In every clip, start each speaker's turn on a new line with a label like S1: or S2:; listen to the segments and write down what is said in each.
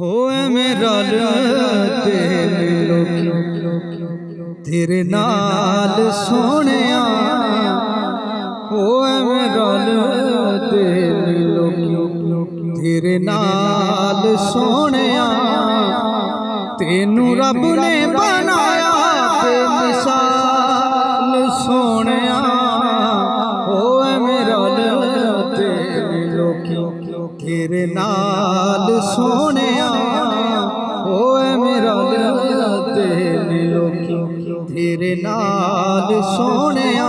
S1: होए मेरा तेरे नाल सोहणिया, होए मेरा तेरे नाल सोहणिया। तेनू रब ने बनाया बेमिसाल सोहणिया, होए मेरा तेरे नाल सोहणिया, होए मेरा तेरे नाल सोहणिया।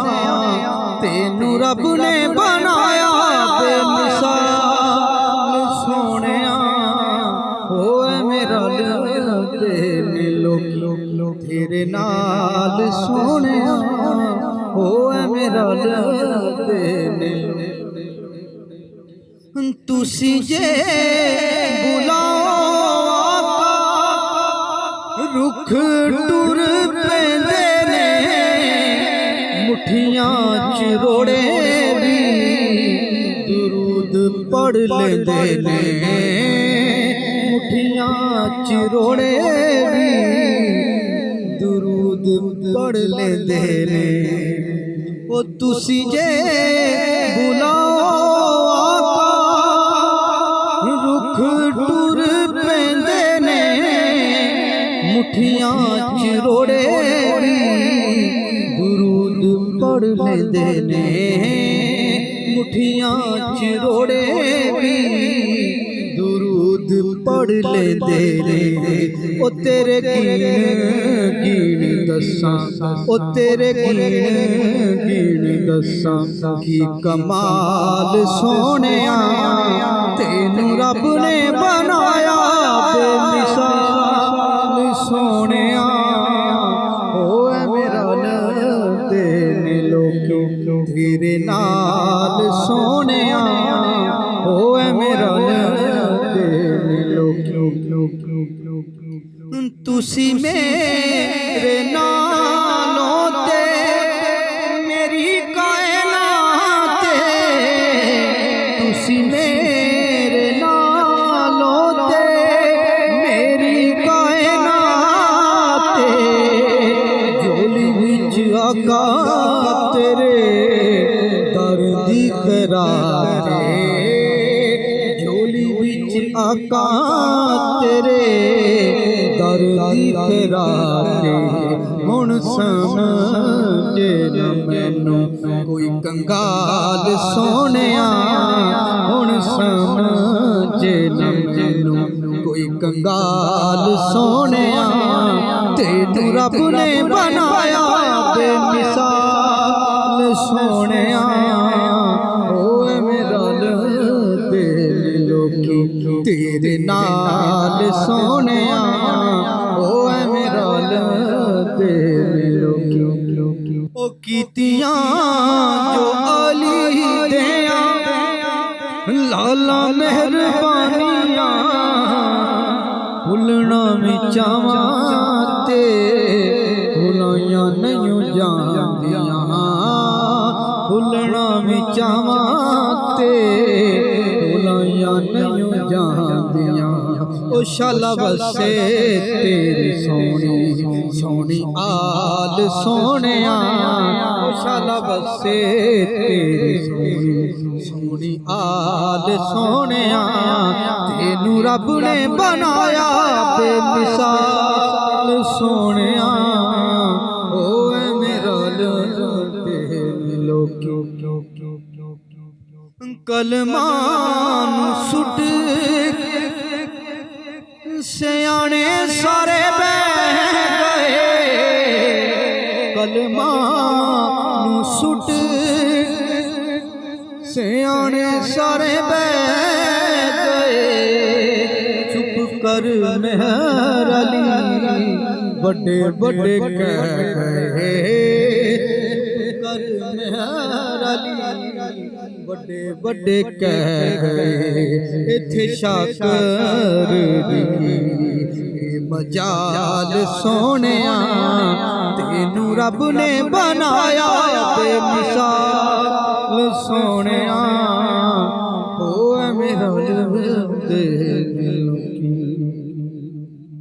S1: तेनू रब ने बनाया बेमिसाल सोहणिया, होए मेरा तेरे नाल सोहणिया, होए मेरा तुसी जे बुलाओ रुख टुर पैंदे ने, मुठियां चिरोड़े भी दुरूद पढ़ लेंदे ने, मुठियां चिरोड़े भी दुरूद पढ़ लेंदे ने। ओ तुसी जे बुलाओ टुर पैंदे ने, मुठियां चिरोड़े दुरूद पढ़ लेंदे ने, मुठियां चिरोड़े दुरूद पढ़ लेंदे ने। ओ तेरे गिण गिण दसां, ओ तेरे गिण गिण दसां की कमाल सोहणिया। तेनू रब ने बनाया बेमिसाल सोहणिया, होए मेरा तेरे नाल सोहणिया, होए मेरा तुसी मेरे नालों ते मेरी कायनात, तुसी मेरे नालों ते मेरी कायनात। झोली विच आका तेरे दर दी खैरात, झोली विच आका तेरे दर दी खैरात। हुण समझे न मैनू कोई कंगाल सोहणिया, हुण समझे न मैनू कोई कंगाल सोहणिया। तेनू रब ने बनाया बेमिसाल सोहणिया, होए मेरा तेरे नाल सोहणिया, होए मेरा ओ कीतियां जो अली दियां लाला मेहरबानियां, भुलना में चावां ते भुलाइयां नहीं जांदियां, भुलना में चावां ते भुलाइयां नहीं जांदियां। ओ शाला बसे तेरी सोहनी सोहनी आल सोहणिया, ओ शाला बसे तेरी सोहनी सोहनी आल सोहणिया। तेनू रब ने बनाया बेमिसाल सोहणिया, होए मेरा कलमा सुट सियाने सारे बह गए, कलमा सुट सियाने सारे बह गए। चुप कर मेहर अली बड़े बड़े कह गए, कर मेहर अली बड़े बड़े कह गए। इथे शाकर मजाल सोहणिया, तेनू रब ने बनाया बेमिसाल सोहणिया, होए मेरा दिल